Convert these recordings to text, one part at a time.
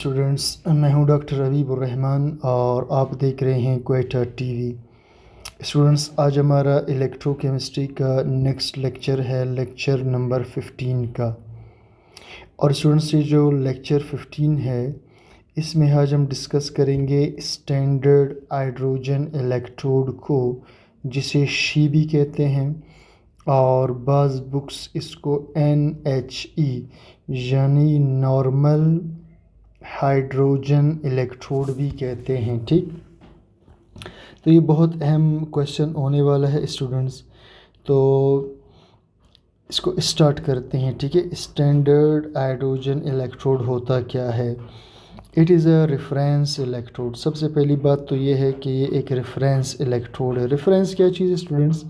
Students, मैं हूं doctor Habibur Rahman और आप देख रहे हैं क्वेटा टीवी। स्टूडेंट्स, आज हमारा इलेक्ट्रोकेमिस्ट्री का नेक्स्ट लेक्चर है, लेक्चर नंबर 15 का। और स्टूडेंट्स, ये जो लेक्चर 15 है इसमें आज हम डिस्कस करेंगे स्टैंडर्ड हाइड्रोजन इलेक्ट्रोड को, जिसे शी भी कहते हैं, और बाज़ बुक्स इसको NHE यानी नॉर्मल हाइड्रोजन इलेक्ट्रोड भी कहते हैं। ठीक, तो ये बहुत अहम क्वेश्चन होने वाला है स्टूडेंट्स, तो इसको स्टार्ट करते हैं। ठीक है, स्टैंडर्ड हाइड्रोजन इलेक्ट्रोड होता क्या है? It is a reference electrode. सबसे पहली बात तो ये है कि ये एक रेफरेंस इलेक्ट्रोड है। रेफरेंस क्या चीज़ है स्टूडेंट्स?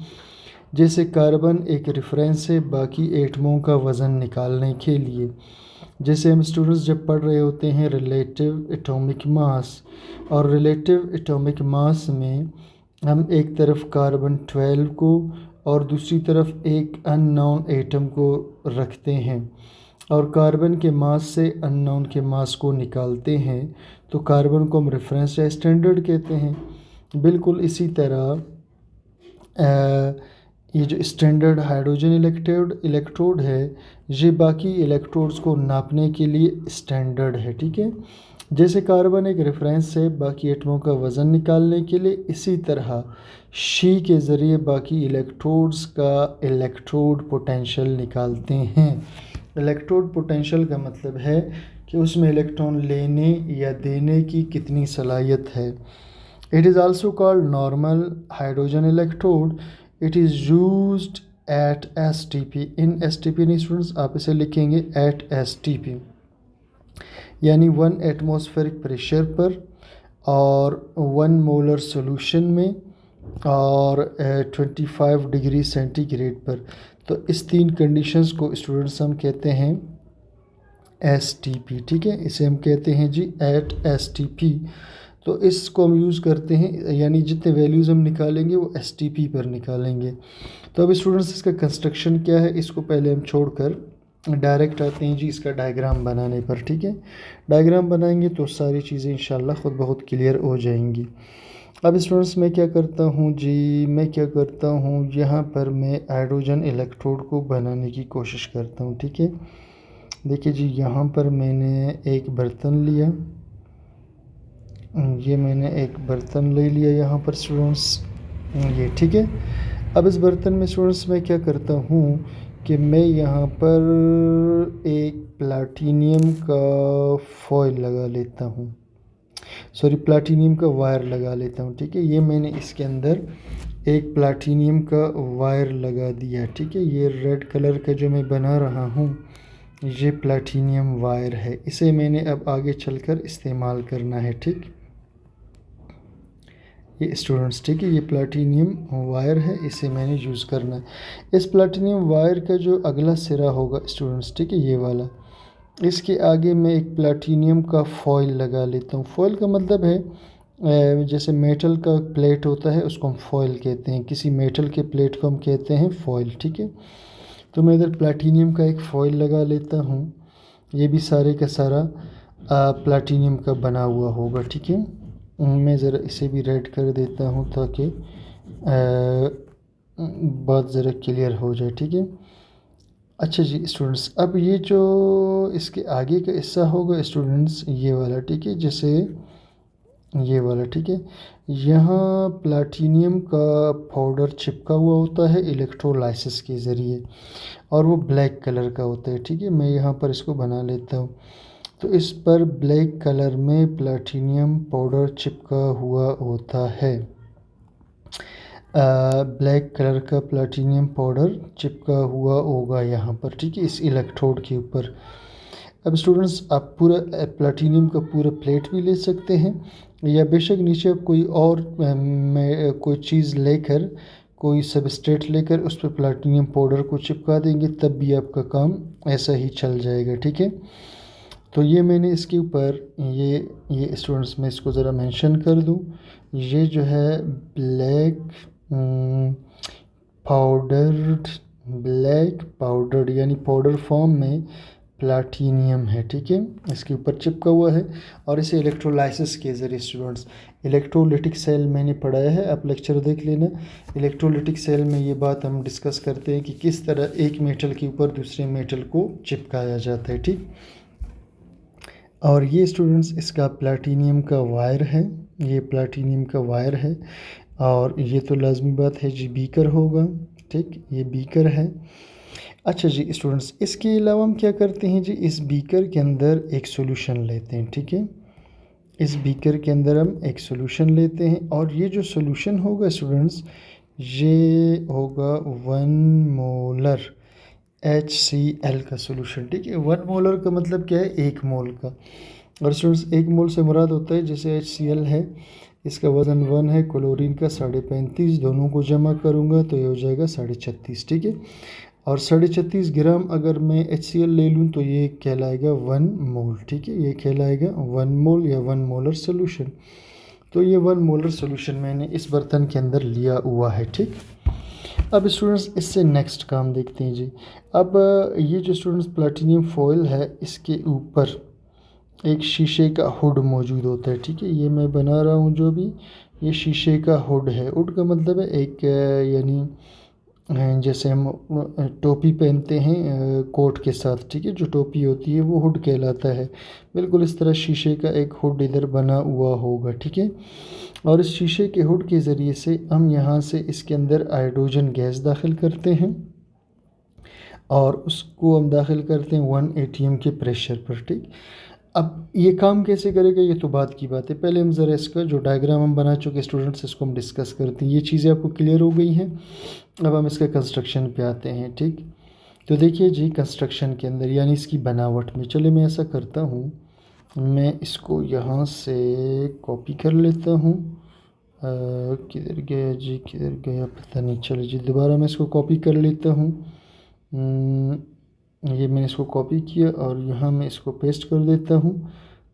जैसे कार्बन एक रेफरेंस है बाकी एटमों का वज़न निकालने के लिए। जैसे हम स्टूडेंट्स जब पढ़ रहे होते हैं रिलेटिव एटॉमिक मास, और रिलेटिव एटॉमिक मास में हम एक तरफ कार्बन 12 को और दूसरी तरफ एक अननोन एटम को रखते हैं और कार्बन के मास से अननोन के मास को निकालते हैं, तो कार्बन को हम रेफरेंस या स्टैंडर्ड कहते हैं। बिल्कुल इसी तरह ये जो स्टैंडर्ड हाइड्रोजन इलेक्ट्रोड है, ये बाकी इलेक्ट्रोड्स को नापने के लिए स्टैंडर्ड है। ठीक है, जैसे कार्बन एक रेफरेंस है बाकी एटमों का वज़न निकालने के लिए, इसी तरह शी के ज़रिए बाकी इलेक्ट्रोड्स का इलेक्ट्रोड पोटेंशियल निकालते हैं। इलेक्ट्रोड पोटेंशियल का मतलब है कि उसमें इलेक्ट्रॉन लेने या देने की कितनी सलाहियत है। It is also called normal hydrogen electrode. It is used eight STP। In STP नहीं स्टूडेंट्स, आप इसे लिखेंगे एट STP, यानी 1 एटमॉस्फेरिक प्रेशर पर और 1 मोलर सोल्यूशन में और 25 डिग्री सेंटीग्रेड पर। तो इस 3 कंडीशंस को स्टूडेंट्स हम कहते हैं STP। ठीक है, इसे हम कहते हैं जी एट STP। तो इसको हम यूज़ करते हैं, यानी जितने वैल्यूज़ हम निकालेंगे वो STP पर निकालेंगे। तो अब स्टूडेंट्स इसका कंस्ट्रक्शन क्या है, इसको पहले हम छोड़कर डायरेक्ट आते हैं जी इसका डायग्राम बनाने पर। ठीक है, डायग्राम बनाएंगे तो सारी चीज़ें इंशाल्लाह ख़ुद बहुत क्लियर हो जाएंगी। अब स्टूडेंट्स मैं क्या करता हूँ जी, मैं क्या करता हूँ, यहाँ पर मैं हाइड्रोजन इलेक्ट्रोड को बनाने की कोशिश करता हूँ। ठीक है, देखिए जी, यहाँ पर मैंने एक बर्तन लिया, ये मैंने एक बर्तन ले लिया यहाँ पर स्टूडेंट्स, ये ठीक है। अब इस बर्तन में स्टूडेंट्स मैं क्या करता हूँ कि मैं यहाँ पर एक प्लाटीनियम का फॉयल लगा लेता हूँ, सॉरी प्लाटीनियम का वायर लगा लेता हूँ। ठीक है, ये मैंने इसके अंदर एक प्लाटीनियम का वायर लगा दिया। ठीक है, ये रेड कलर का जो मैं बना रहा हूँ ये प्लाटीनियम वायर है, इसे मैंने अब आगे चलकर इस्तेमाल करना है। ठीक, ये स्टूडेंट्स ठीक है, ये प्लाटीनियम वायर है, इसे मैंने यूज़ करना है। इस प्लाटीनियम वायर का जो अगला सिरा होगा स्टूडेंट्स, ठीक है, ये वाला, इसके आगे मैं एक प्लाटीनियम का फॉयल लगा लेता हूँ। फॉयल का मतलब है जैसे मेटल का प्लेट होता है उसको हम फॉयल कहते हैं, किसी मेटल के प्लेट को हम कहते हैं फॉयल। ठीक है, तो मैं इधर प्लाटीनियम का एक फॉयल लगा लेता हूँ, ये भी सारे का सारा प्लाटीनियम का बना हुआ होगा। ठीक है, मैं ज़रा इसे भी रेड कर देता हूँ ताकि बात ज़रा क्लियर हो जाए। ठीक है, अच्छा जी स्टूडेंट्स, अब ये जो इसके आगे का हिस्सा होगा स्टूडेंट्स, ये वाला, ठीक है, जैसे ये वाला, ठीक है, यहाँ प्लाटीनियम का पाउडर चिपका हुआ होता है इलेक्ट्रोलाइसिस के ज़रिए और वो ब्लैक कलर का होता है। ठीक है, मैं यहाँ पर इसको बना लेता हूँ, तो इस पर ब्लैक कलर में प्लाटीनियम पाउडर चिपका हुआ होता है। ब्लैक कलर का प्लाटीनियम पाउडर चिपका हुआ होगा यहाँ पर। ठीक है, इस इलेक्ट्रोड के ऊपर। अब स्टूडेंट्स, आप पूरा प्लाटीनियम का पूरा प्लेट भी ले सकते हैं, या बेशक नीचे आप कोई और कोई चीज़ लेकर, कोई सबस्ट्रेट लेकर उस पर प्लाटीनियम पाउडर को चिपका देंगे, तब भी आपका काम ऐसा ही चल जाएगा। ठीक है, तो ये मैंने इसके ऊपर ये स्टूडेंट्स, मैं इसको ज़रा मेंशन कर दूँ, ये जो है ब्लैक पाउडर्ड यानी पाउडर फॉर्म में प्लाटीनियम है, ठीक है, इसके ऊपर चिपका हुआ है। और इसे इलेक्ट्रोलाइसिस के ज़रिए स्टूडेंट्स, इलेक्ट्रोलिटिक सेल मैंने पढ़ाया है, आप लेक्चर देख लेना। इलेक्ट्रोलिटिक सेल में ये बात हम डिस्कस करते हैं कि किस तरह एक मेटल के ऊपर दूसरे मेटल को चिपकाया जाता है, ठीक। और ये स्टूडेंट्स इसका प्लाटीनियम का वायर है, ये प्लाटीनियम का वायर है। और ये तो लाजमी बात है जी, बीकर होगा, ठीक, ये बीकर है। अच्छा जी स्टूडेंट्स, इसके अलावा हम क्या करते हैं जी, इस बीकर के अंदर एक सॉल्यूशन लेते हैं, ठीक है। इस बीकर के अंदर हम एक सॉल्यूशन लेते हैं और ये जो सॉल्यूशन होगा स्टूडेंट्स, ये होगा 1 मोलर HCl का सॉल्यूशन, ठीक है। 1 मोलर का मतलब क्या है, 1 मोल का। और स्टूडेंट्स 1 मोल से मुराद होता है, जैसे HCl है, इसका वज़न 1 है, क्लोरीन का 35.5, दोनों को जमा करूँगा तो ये हो जाएगा 36.5, ठीक है। और 36.5 ग्राम अगर मैं HCl ले लूँ तो ये कहलाएगा 1 मोल, ठीक है, ये कहलाएगा 1 मोल या 1 मोलर सोल्यूशन। तो ये 1 मोलर सोल्यूशन मैंने इस बर्तन के अंदर लिया हुआ है, ठीक। अब स्टूडेंट्स इससे नेक्स्ट काम देखते हैं जी। अब ये जो स्टूडेंट्स प्लैटिनम फॉयल है, इसके ऊपर एक शीशे का हुड मौजूद होता है, ठीक है। ये मैं बना रहा हूँ जो भी, ये शीशे का हुड है। हुड का मतलब है एक यानी जैसे हम टोपी पहनते हैं कोट के साथ, ठीक है, जो टोपी होती है वो हुड कहलाता है। बिल्कुल इस तरह शीशे का एक हुड इधर बना हुआ होगा, ठीक है। और इस शीशे के हुड के ज़रिए से हम यहाँ से इसके अंदर हाइड्रोजन गैस दाखिल करते हैं और उसको हम दाखिल करते हैं 1 atm के प्रेशर पर, ठीक। अब ये काम कैसे करेगा, ये तो बात की बात है। पहले हम ज़रा इसका जो डायग्राम हम बना चुके स्टूडेंट्स, इसको हम डिस्कस करते हैं। ये चीज़ें आपको क्लियर हो गई हैं। अब हम इसका कंस्ट्रक्शन पे आते हैं, ठीक। तो देखिए जी, कंस्ट्रक्शन के अंदर यानी इसकी बनावट में, चले मैं ऐसा करता हूँ, मैं इसको यहाँ से कॉपी कर लेता हूँ। किधर गया जी, किधर गया पता नहीं, चलो जी दोबारा मैं इसको कॉपी कर लेता हूँ। ये मैंने इसको कॉपी किया और यहाँ मैं इसको पेस्ट कर देता हूँ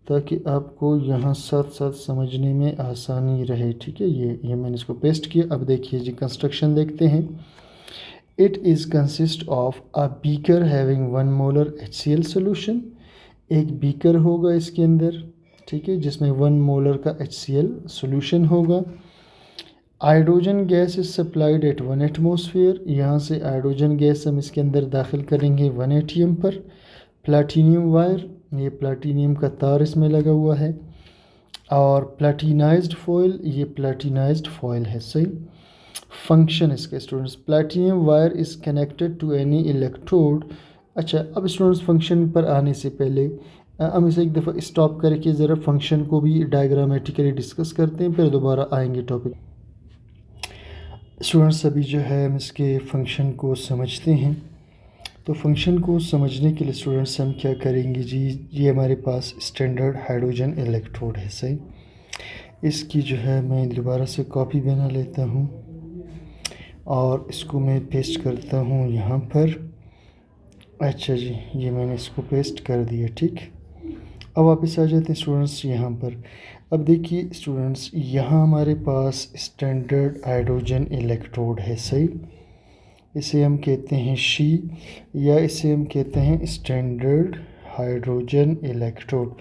ताकि आपको यहाँ साथ साथ समझने में आसानी रहे, ठीक है। ये मैंने इसको पेस्ट किया। अब देखिए जी, कंस्ट्रक्शन देखते हैं। It is consist of a beaker having 1 molar HCl solution. एक बीकर होगा इसके अंदर, ठीक है, जिसमें 1 मोलर का HCl सोल्यूशन होगा। Hydrogen gas is supplied eight 1 atmosphere. यहाँ से हाइड्रोजन गैस हम इसके अंदर दाखिल करेंगे 1 atm पर। प्लाटीनियम वायर, ये प्लाटीनियम का तार इसमें लगा हुआ है। और प्लाटिनाइज्ड फॉयल, ये प्लाटिनाइज्ड फॉयल है, सही। फंक्शन इसका students, platinum wire is connected to any electrode. अच्छा, अब स्टूडेंट्स फंक्शन पर आने से पहले हम इसे एक दफ़ा स्टॉप करके ज़रा फंक्शन को भी डायग्रामेटिकली डिस्कस करते हैं, फिर दोबारा आएंगे टॉपिक। स्टूडेंट्स अभी जो है हम इसके फंक्शन को समझते हैं। तो फंक्शन को समझने के लिए स्टूडेंट्स हम क्या करेंगे जी, ये हमारे पास स्टैंडर्ड हाइड्रोजन इलेक्ट्रोड है, सही। इसकी जो है मैं दोबारा से कॉपी बना लेता हूँ और इसको मैं पेस्ट करता हूँ यहाँ पर। अच्छा जी, ये मैंने इसको पेस्ट कर दिया, ठीक। अब वापस आ जाते हैं स्टूडेंट्स यहाँ पर। अब देखिए स्टूडेंट्स, यहाँ हमारे पास स्टैंडर्ड हाइड्रोजन इलेक्ट्रोड है, सही। इसे हम कहते हैं शी, या इसे हम कहते हैं स्टैंडर्ड हाइड्रोजन इलेक्ट्रोड।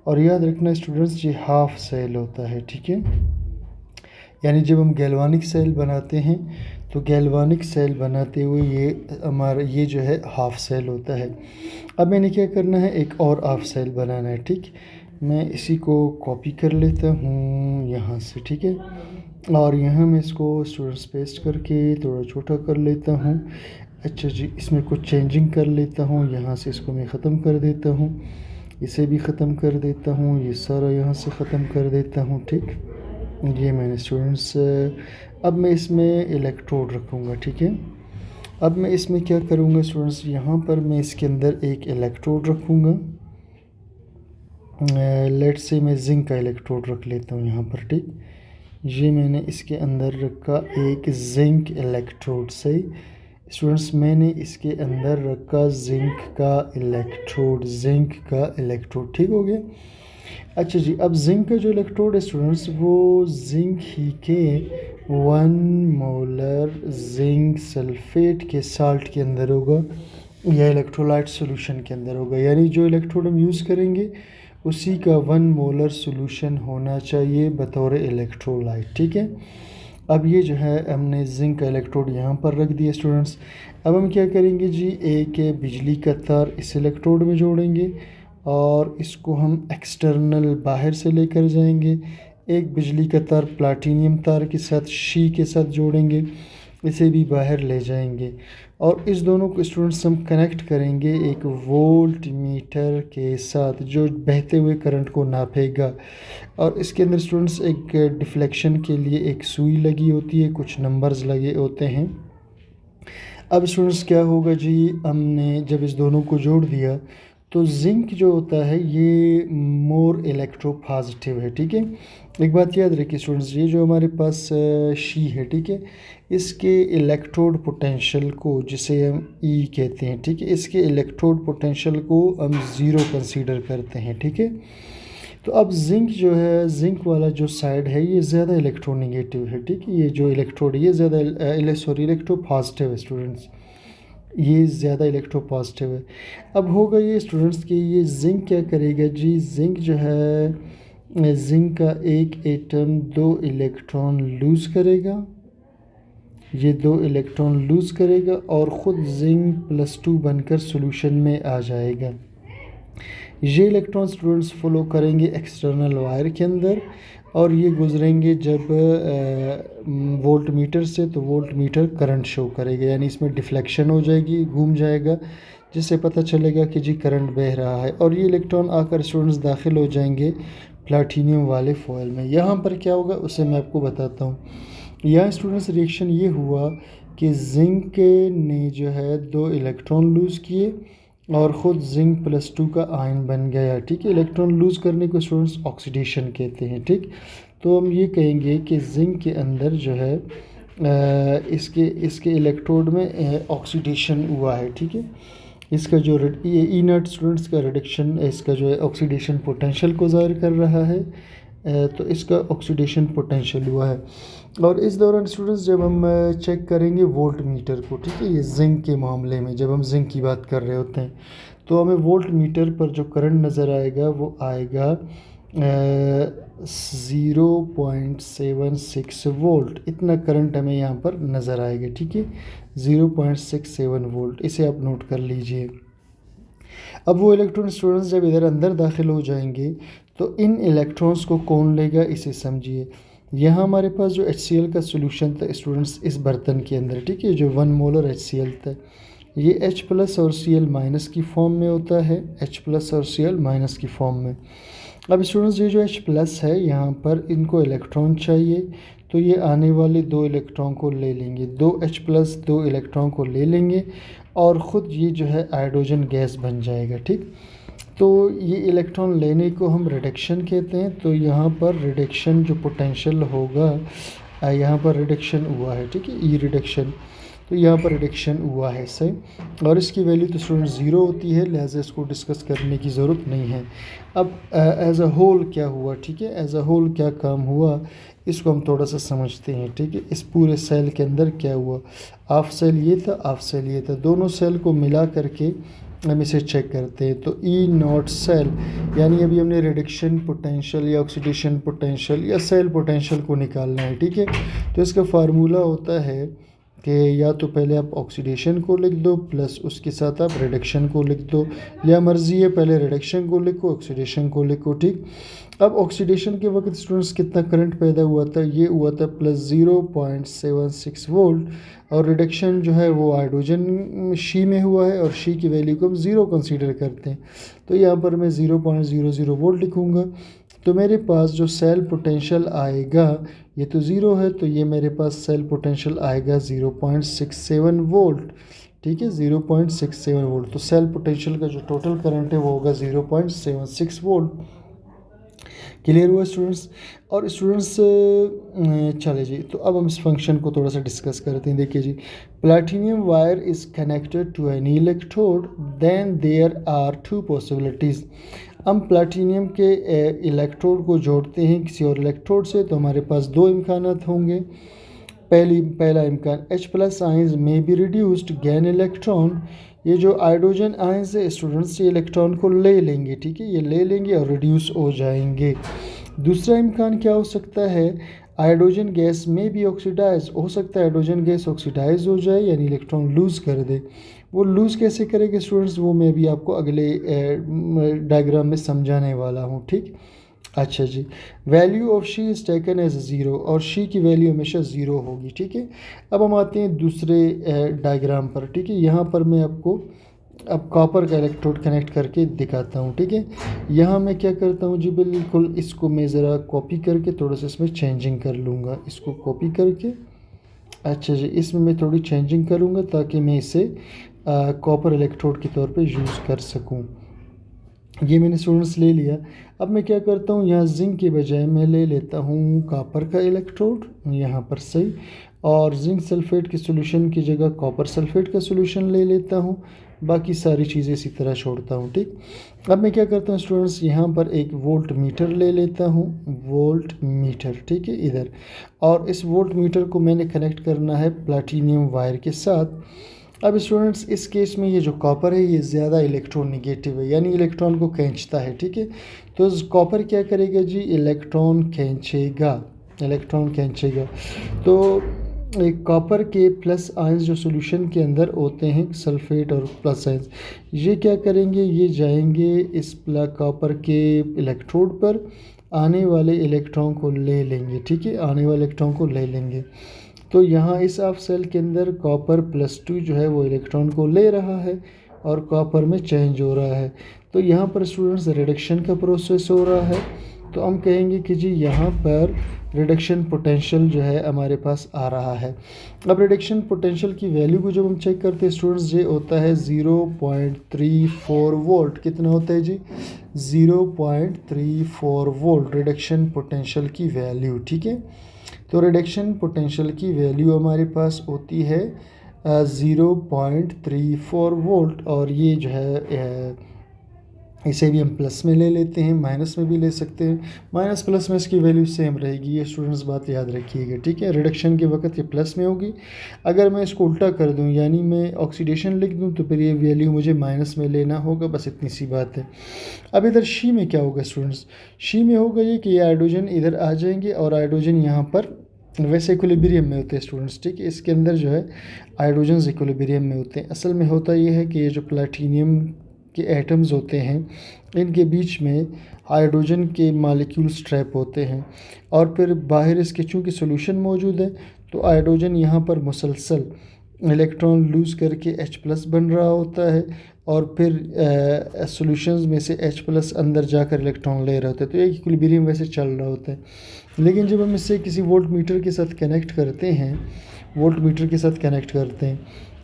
और याद रखना स्टूडेंट्स, ये हाफ सेल होता है, ठीक है। यानी जब हम गैल्वानिक सेल बनाते हैं तो गैल्वानिक सेल बनाते हुए ये हमारा ये जो है हाफ सेल होता है। अब मैंने क्या करना है, एक और हाफ सेल बनाना है, ठीक। मैं इसी को कॉपी कर लेता हूँ यहाँ से, ठीक है। और यहाँ मैं इसको स्टूडेंट्स पेस्ट करके थोड़ा छोटा कर लेता हूँ। अच्छा जी, इसमें कुछ चेंजिंग कर लेता हूँ। यहाँ से इसको मैं ख़त्म कर देता हूँ, इसे भी ख़त्म कर देता हूँ, ये सारा यहाँ से ख़त्म कर देता हूँ, ठीक। ये मैंने स्टूडेंट्स, अब मैं इसमें इलेक्ट्रोड रखूँगा, ठीक है। अब मैं इसमें क्या करूँगा स्टूडेंट्स, यहाँ पर मैं इसके अंदर एक इलेक्ट्रोड रखूँगा। लेट से मैं जिंक का इलेक्ट्रोड रख लेता हूँ यहाँ पर, ठीक। ये मैंने इसके अंदर रखा एक जिंक इलेक्ट्रोड, सही स्टूडेंट्स। मैंने इसके अंदर रखा जिंक का इलेक्ट्रोड, ठीक हो गया। अच्छा जी, अब जिंक का जो इलेक्ट्रोड है स्टूडेंट्स, वो जिंक ही के 1 मोलर जिंक सल्फेट के साल्ट के अंदर होगा। या इलेक्ट्रोलाइट सॉल्यूशन के अंदर होगा, यानी जो इलेक्ट्रोड हम यूज़ करेंगे उसी का 1 मोलर सॉल्यूशन होना चाहिए बतौर इलेक्ट्रोलाइट। ठीक है, अब ये जो है हमने जिंक का इलेक्ट्रोड यहाँ पर रख दिया स्टूडेंट्स। अब हम क्या करेंगे जी, एक बिजली का तार इस इलेक्ट्रोड में जोड़ेंगे और इसको हम एक्सटर्नल बाहर से लेकर जाएंगे। एक बिजली का तार प्लाटीनियम तार के साथ शी के साथ जोड़ेंगे, इसे भी बाहर ले जाएंगे और इस दोनों को स्टूडेंट्स हम कनेक्ट करेंगे एक वोल्ट मीटर के साथ जो बहते हुए करंट को नापेगा। और इसके अंदर स्टूडेंट्स एक डिफ्लेक्शन के लिए एक सुई लगी होती है, कुछ नंबर्स लगे होते हैं। अब स्टूडेंट्स क्या होगा जी, हमने जब इस दोनों को जोड़ दिया तो जिंक जो होता है ये मोर इलेक्ट्रो पॉजिटिव है। ठीक है, एक बात याद रखिए स्टूडेंट्स, ये जो हमारे पास शी है, ठीक है, इसके इलेक्ट्रोड पोटेंशियल को जिसे हम ई कहते हैं, ठीक है, इसके इलेक्ट्रोड पोटेंशियल को हम ज़ीरो कंसीडर करते हैं। ठीक है, तो अब जिंक जो है, जिंक वाला जो साइड है ये ज़्यादा इलेक्ट्रोनेगेटिव है। ठीक है, ये जो इलेक्ट्रोड ये ज़्यादा इलेक्ट्रो पॉजिटिव है स्टूडेंट्स, ये ज़्यादा इलेक्ट्रो पॉजिटिव है। अब होगा ये स्टूडेंट्स कि ये जिंक क्या करेगा जी, जिंक जो है, जिंक का एक एटम 2 इलेक्ट्रॉन लूज़ करेगा, ये 2 इलेक्ट्रॉन लूज़ करेगा और ख़ुद जिंक +2 बनकर सॉल्यूशन में आ जाएगा। ये इलेक्ट्रॉन स्टूडेंट्स फॉलो करेंगे एक्सटर्नल वायर के अंदर और ये गुजरेंगे जब वोल्ट मीटर से, तो वोल्ट मीटर करंट शो करेगा, यानी इसमें डिफ्लेक्शन हो जाएगी, घूम जाएगा, जिससे पता चलेगा कि जी करंट बह रहा है। और ये इलेक्ट्रॉन आकर स्टूडेंट्स दाखिल हो जाएंगे प्लाटीनियम वाले फॉयल में। यहाँ पर क्या होगा उसे मैं आपको बताता हूँ। यहाँ स्टूडेंट्स रिएक्शन ये हुआ कि जिंक ने जो है 2 इलेक्ट्रॉन लूज़ किए और ख़ुद जिंक +2 का आयन बन गया। ठीक है, इलेक्ट्रॉन लूज़ करने को स्टूडेंट्स ऑक्सीडेशन कहते हैं। ठीक, तो हम ये कहेंगे कि जिंक के अंदर जो है इसके इलेक्ट्रोड में ऑक्सीडेशन हुआ है। ठीक है, इसका जो ई नट स्टूडेंट्स का रिडक्शन, इसका जो है ऑक्सीडेशन पोटेंशियल को ज़ाहिर कर रहा है, तो इसका ऑक्सीडेशन पोटेंशियल हुआ है। और इस दौरान स्टूडेंट्स जब हम चेक करेंगे वोल्ट मीटर को, ठीक है, ये जिंक के मामले में जब हम जिंक की बात कर रहे होते हैं तो हमें वोल्ट मीटर पर जो करंट नज़र आएगा वो आएगा 0.76 वोल्ट, इतना करंट हमें यहाँ पर नज़र आएगा। ठीक है, 0.67 वोल्ट, इसे आप नोट कर लीजिए। अब वो इलेक्ट्रॉन स्टूडेंट्स जब इधर अंदर दाखिल हो जाएंगे तो इन इलेक्ट्रॉन्स को कौन लेगा, इसे समझिए। यहाँ हमारे पास जो HCl का सॉल्यूशन था स्टूडेंट्स इस बर्तन के अंदर, ठीक है, जो 1 मोलर HCl था, ये H+ और Cl- की फॉर्म में होता है, H+ और Cl- की फॉर्म में। अब स्टूडेंट्स ये जो H+ है यहाँ पर इनको इलेक्ट्रॉन चाहिए, तो ये आने वाले 2 इलेक्ट्रॉन को ले लेंगे, 2 H+ 2 इलेक्ट्रॉन को ले लेंगे और ख़ुद ये जो है हाइड्रोजन गैस बन जाएगा। ठीक, तो ये इलेक्ट्रॉन लेने को हम रिडक्शन कहते हैं। तो यहाँ पर रिडक्शन जो पोटेंशियल होगा, यहाँ पर रिडक्शन हुआ है, ठीक है, ई रिडक्शन, तो यहाँ पर रिडक्शन हुआ है सही, और इसकी वैल्यू तो स्टूडेंट 0 होती है, लिहाजा इसको डिस्कस करने की ज़रूरत नहीं है। अब एज अ होल क्या हुआ, ठीक है, एज अ होल क्या काम हुआ इसको हम थोड़ा सा समझते हैं। ठीक है, इस पूरे सेल के अंदर क्या हुआ, हाफ सेल ये था, हाफ सेल ये था, दोनों सेल को मिला करके हम इसे चेक करते हैं। तो E0 सेल, यानी अभी हमने रिडक्शन पोटेंशियल या ऑक्सीडेशन पोटेंशियल या सेल पोटेंशियल को निकालना है। ठीक है, तो इसका फार्मूला होता है कि या तो पहले आप ऑक्सीडेशन को लिख दो प्लस उसके साथ आप रिडक्शन को लिख दो, या मर्ज़ी है पहले रिडक्शन को लिखो ऑक्सीडेशन को लिखो। ठीक, अब ऑक्सीडेशन के वक्त स्टूडेंट्स कितना करंट पैदा हुआ था, ये हुआ था +0.76 वोल्ट, और रिडक्शन जो है वो हाइड्रोजन शी में हुआ है और शी की वैल्यू को हम 0 कंसीडर करते हैं, तो यहाँ पर मैं 0.00 वोल्ट लिखूँगा। तो मेरे पास जो सेल पोटेंशियल आएगा, ये तो 0 है, तो ये मेरे पास सेल पोटेंशियल आएगा 0.67 वोल्ट। ठीक है, 0.67 वोल्ट, तो सेल पोटेंशियल का जो टोटल करंट है वो होगा 0.76 वोल्ट। क्लियर हुआ स्टूडेंट्स। और स्टूडेंट्स चले जी, तो अब हम इस फंक्शन को थोड़ा सा डिस्कस करते हैं। देखिए जी, platinum wire is connected to any electrode, then there are 2 possibilities. हम प्लैटिनियम के इलेक्ट्रोड को जोड़ते हैं किसी और इलेक्ट्रोड से, तो हमारे पास 2 इम्कानात होंगे। पहला इम्कान H प्लस आयंस में बी रिड्यूस्ड गेन इलेक्ट्रॉन। ये जो हाइड्रोजन आयंस है स्टूडेंट्स ये इलेक्ट्रॉन को ले लेंगे, ठीक है, ये ले लेंगे और रिड्यूस हो जाएंगे। दूसरा इम्कान क्या हो सकता है, हाइड्रोजन गैस में भी ऑक्सीडाइज हो सकता है, हाइड्रोजन गैस ऑक्सीडाइज हो जाए यानी इलेक्ट्रॉन लूज़ कर दे। वो लूज़ कैसे करेंगे स्टूडेंट्स, वो मैं भी आपको अगले डायग्राम में समझाने वाला हूँ, ठीक। अच्छा जी, value of SHE is taken as zero, और शी की वैल्यू हमेशा ज़ीरो होगी, ठीक है। अब हम आते हैं दूसरे डायग्राम पर, ठीक है। यहाँ पर मैं आपको अब कॉपर का इलेक्ट्रोड कनेक्ट करके दिखाता हूँ, ठीक है। यहाँ मैं क्या करता हूँ जी, बिल्कुल इसको मैं ज़रा कॉपी करके थोड़ा सा इसमें चेंजिंग कर लूँगा, इसको कॉपी करके। अच्छा जी, इसमें मैं थोड़ी चेंजिंग करूँगा ताकि मैं इसे कॉपर इलेक्ट्रोड के तौर पे यूज़ कर सकूँ। ये मैंने स्टूडेंट्स ले लिया। अब मैं क्या करता हूँ, यहाँ जिंक के बजाय मैं ले लेता हूँ कॉपर का इलेक्ट्रोड, यहाँ पर सही, और जिंक सल्फेट के सॉल्यूशन की जगह कॉपर सल्फेट का सॉल्यूशन ले लेता हूँ। बाकी सारी चीज़ें इसी तरह छोड़ता हूँ, ठीक। अब मैं क्या करता हूँ स्टूडेंट्स, यहाँ पर एक वोल्ट मीटर ले लेता हूँ, वोल्ट मीटर, ठीक है, इधर। और इस वोल्ट मीटर को मैंने कनेक्ट करना है प्लैटिनियम वायर के साथ। अब स्टूडेंट्स इस केस में ये जो कॉपर है ये ज़्यादा इलेक्ट्रोनेगेटिव है, यानी इलेक्ट्रॉन को खींचता है, ठीक है। तो कॉपर क्या करेगा जी, इलेक्ट्रॉन खींचेगा, इलेक्ट्रॉन खींचेगा। तो एक कॉपर के प्लस आयंस जो सॉल्यूशन के अंदर होते हैं, सल्फेट और प्लस आयंस, ये क्या करेंगे, ये जाएंगे इस कॉपर के इलेक्ट्रोड पर, आने वाले इलेक्ट्रॉन को ले लेंगे, ठीक है, आने वाले इलेक्ट्रॉन को ले लेंगे। तो यहाँ इस हाफ सेल के अंदर कॉपर +2 जो है वो इलेक्ट्रॉन को ले रहा है और कॉपर में चेंज हो रहा है। तो यहाँ पर स्टूडेंट्स रिडक्शन का प्रोसेस हो रहा है। तो हम कहेंगे कि जी यहाँ पर रिडक्शन पोटेंशियल जो है हमारे पास आ रहा है। अब रिडक्शन पोटेंशियल की वैल्यू को जब हम चेक करते हैं स्टूडेंट्स, ये होता है 0.34 वोल्ट। कितना होता है जी, 0.34 वोल्ट रिडक्शन पोटेंशियल की वैल्यू, ठीक है। तो रिडक्शन पोटेंशियल की वैल्यू हमारे पास होती है 0.34 वोल्ट, और ये जो है इसे भी हम प्लस में ले लेते हैं, माइनस में भी ले सकते हैं, माइनस प्लस में इसकी वैल्यू सेम रहेगी, ये स्टूडेंट्स बात याद रखिएगा, ठीक है। रिडक्शन के वक्त ये प्लस में होगी। अगर मैं इसको उल्टा कर दूं यानी मैं ऑक्सीडेशन लिख दूं तो फिर ये वैल्यू मुझे माइनस में लेना होगा, बस इतनी सी बात है। अब इधर शी में क्या होगा स्टूडेंट्स, शी में होगा ये कि ये हाइड्रोजन इधर आ जाएंगे और हाइड्रोजन यहाँ पर वैसे इक्विलिब्रियम में होते हैं स्टूडेंट्स, ठीक है। इसके अंदर जो है हाइड्रोजन इक्विलिब्रियम में होते हैं। असल में होता ये है कि ये जो प्लैटिनियम के एटम्स होते हैं इनके बीच में हाइड्रोजन के मॉलिक्यूल्स ट्रैप होते हैं, और फिर बाहर इसके चूँकि सॉल्यूशन मौजूद है तो हाइड्रोजन यहाँ पर मुसलसल इलेक्ट्रॉन लूज़ करके H+ बन रहा होता है, और फिर सॉल्यूशंस में से H+ अंदर जाकर इलेक्ट्रॉन ले रहे होते हैं। तो एक इक्विलिब्रियम वैसे चल रहा होता है। लेकिन जब हम इसे किसी वोल्ट मीटर के साथ कनेक्ट करते हैं, वोल्ट मीटर के साथ कनेक्ट करते हैं,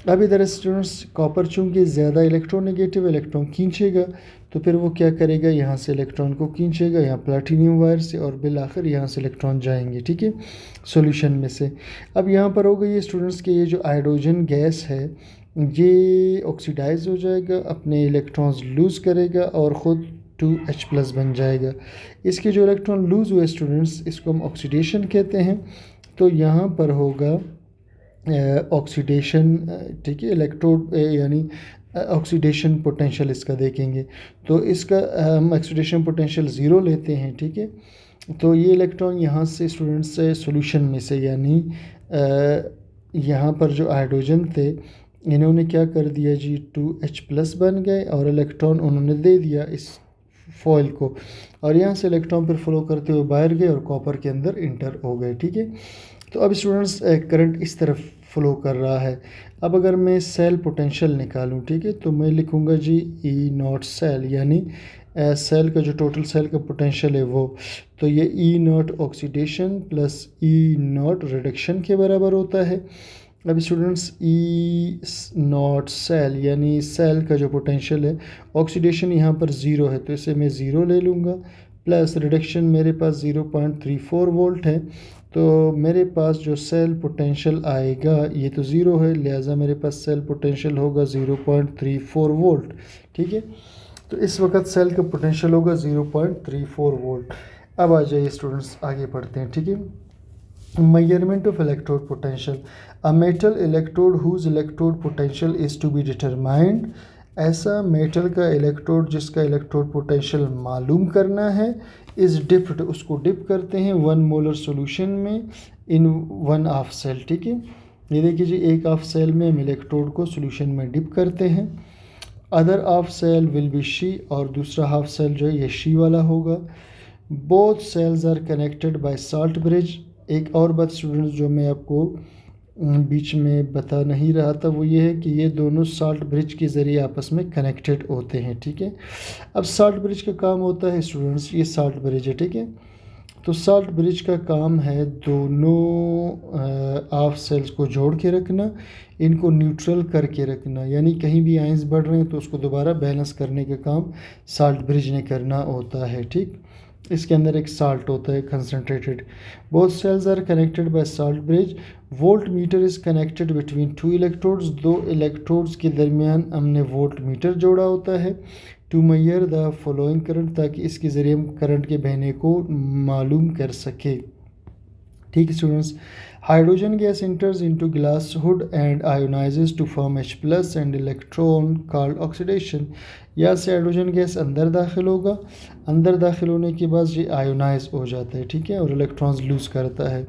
अब इधर स्टूडेंट्स कॉपर चूँकि ज़्यादा इलेक्ट्रोनेगेटिव, इलेक्ट्रॉन खींचेगा, तो फिर वो क्या करेगा, यहाँ से इलेक्ट्रॉन को खींचेगा यहाँ प्लैटिनियम वायर से, और बिल आखिर यहाँ से इलेक्ट्रॉन जाएंगे, ठीक है, सॉल्यूशन में से। अब यहाँ पर होगा ये स्टूडेंट्स के ये जो हाइड्रोजन गैस है ये ऑक्सीडाइज हो जाएगा, अपने इलेक्ट्रॉन्स लूज़ करेगा और ख़ुद 2H+ बन जाएगा। इसके जो इलेक्ट्रॉन लूज़ हुए स्टूडेंट्स इसको हम ऑक्सीडेशन कहते हैं। तो यहाँ पर होगा ऑक्सीडेशन, ठीक है, इलेक्ट्रोड यानी ऑक्सीडेशन पोटेंशियल इसका देखेंगे तो इसका हम ऑक्सीडेशन पोटेंशियल 0 लेते हैं, ठीक है। तो ये इलेक्ट्रॉन यहाँ से स्टूडेंट्स से सॉल्यूशन में से यानी यहाँ पर जो हाइड्रोजन थे इन्होंने क्या कर दिया जी, 2H+ बन गए और इलेक्ट्रॉन उन्होंने दे दिया इस फॉइल को, और यहाँ से इलेक्ट्रॉन फिर फ्लो करते हुए बाहर गए और कॉपर के अंदर इंटर हो गए, ठीक है। तो अब स्टूडेंट्स करंट इस तरफ फ्लो कर रहा है। अब अगर मैं सेल पोटेंशियल निकालूं, ठीक है, तो मैं लिखूंगा जी E0 सेल, यानी सेल का जो टोटल सेल का पोटेंशियल है वो, तो ये E0 oxidation plus E0 reduction के बराबर होता है। अब स्टूडेंट्स E0 सेल यानी सेल का जो पोटेंशियल है, ऑक्सीडेशन यहाँ पर 0 है तो इसे मैं 0 ले लूँगा, प्लस रिडक्शन मेरे पास 0.34 वोल्ट है, तो मेरे पास जो सेल पोटेंशियल आएगा ये तो 0 है, लिहाजा मेरे पास सेल पोटेंशियल होगा 0.34 वोल्ट, ठीक है। तो इस वक्त सेल का पोटेंशियल होगा 0.34 वोल्ट। अब आ जाइए स्टूडेंट्स आगे बढ़ते हैं, ठीक है। Measurement of electrode potential. A metal electrode whose electrode potential is to be determined. ऐसा मेटल का इलेक्ट्रोड जिसका इलेक्ट्रोड पोटेंशियल मालूम करना है, इज़ डिप्ड, उसको डिप करते हैं 1 मोलर सोल्यूशन में इन 1 हाफ सेल। ठीक है, ये देखिए जी, 1 हाफ सेल में हम इलेक्ट्रोड को सोल्यूशन में डिप करते हैं। Other half cell will be SHE, और दूसरा हाफ सेल जो है ये शी वाला होगा। Both cells are connected by salt bridge. एक और बात स्टूडेंट्स जो मैं आपको बीच में बता नहीं रहा था, वो ये है कि ये दोनों साल्ट ब्रिज के ज़रिए आपस में कनेक्टेड होते हैं। ठीक है, अब साल्ट ब्रिज का काम होता है स्टूडेंट्स, ये साल्ट ब्रिज है। ठीक है, तो साल्ट ब्रिज का काम है दोनों हाफ सेल्स को जोड़ के रखना, इनको न्यूट्रल करके रखना, यानी कहीं भी आयंस बढ़ रहे हैं तो उसको दोबारा बैलेंस करने का काम साल्ट ब्रिज ने करना होता है। ठीक, इसके अंदर एक साल्ट होता है concentrated. Both cells are connected by salt bridge. Voltmeter is connected between 2 electrodes. 2 electrodes के दरमियान हमने वोल्ट मीटर जोड़ा होता है to measure the following current, ताकि इसके ज़रिए हम करंट के बहने को मालूम कर सके। ठीक है students, hydrogen gas enters into glass hood and ionises to form H+ and electron called oxidation. यहाँ से हाइड्रोजन गैस अंदर दाखिल होगा, अंदर दाखिल होने के बाद ये आयोनाइज हो जाता है। ठीक है, और इलेक्ट्रॉन्स लूज करता है।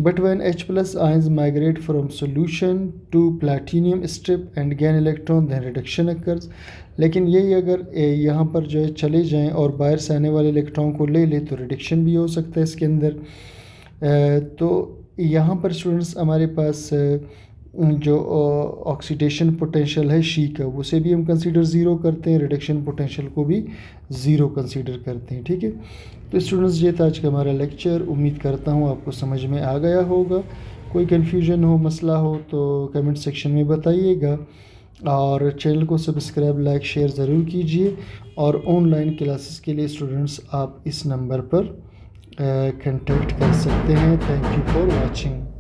But when H+ ions migrate from solution to platinum strip and gain electron, then reduction occurs. लेकिन यही अगर यहाँ पर जो है चले जाएं और बाहर से आने वाले इलेक्ट्रॉन को ले ले तो रिडक्शन भी हो सकता है इसके अंदर। तो यहाँ पर स्टूडेंट्स हमारे पास जो ऑक्सीडेशन पोटेंशियल है शी का, उसे भी हम कंसीडर ज़ीरो करते हैं, रिडक्शन पोटेंशियल को भी ज़ीरो कंसीडर करते हैं। ठीक है, तो स्टूडेंट्स ये था आज का हमारा लेक्चर। उम्मीद करता हूँ आपको समझ में आ गया होगा। कोई कन्फ्यूजन हो, मसला हो तो कमेंट सेक्शन में बताइएगा, और चैनल को सब्सक्राइब, लाइक, शेयर ज़रूर कीजिए। और ऑनलाइन क्लासेस के लिए स्टूडेंट्स आप इस नंबर पर कांटेक्ट कर सकते हैं। Thank you for watching.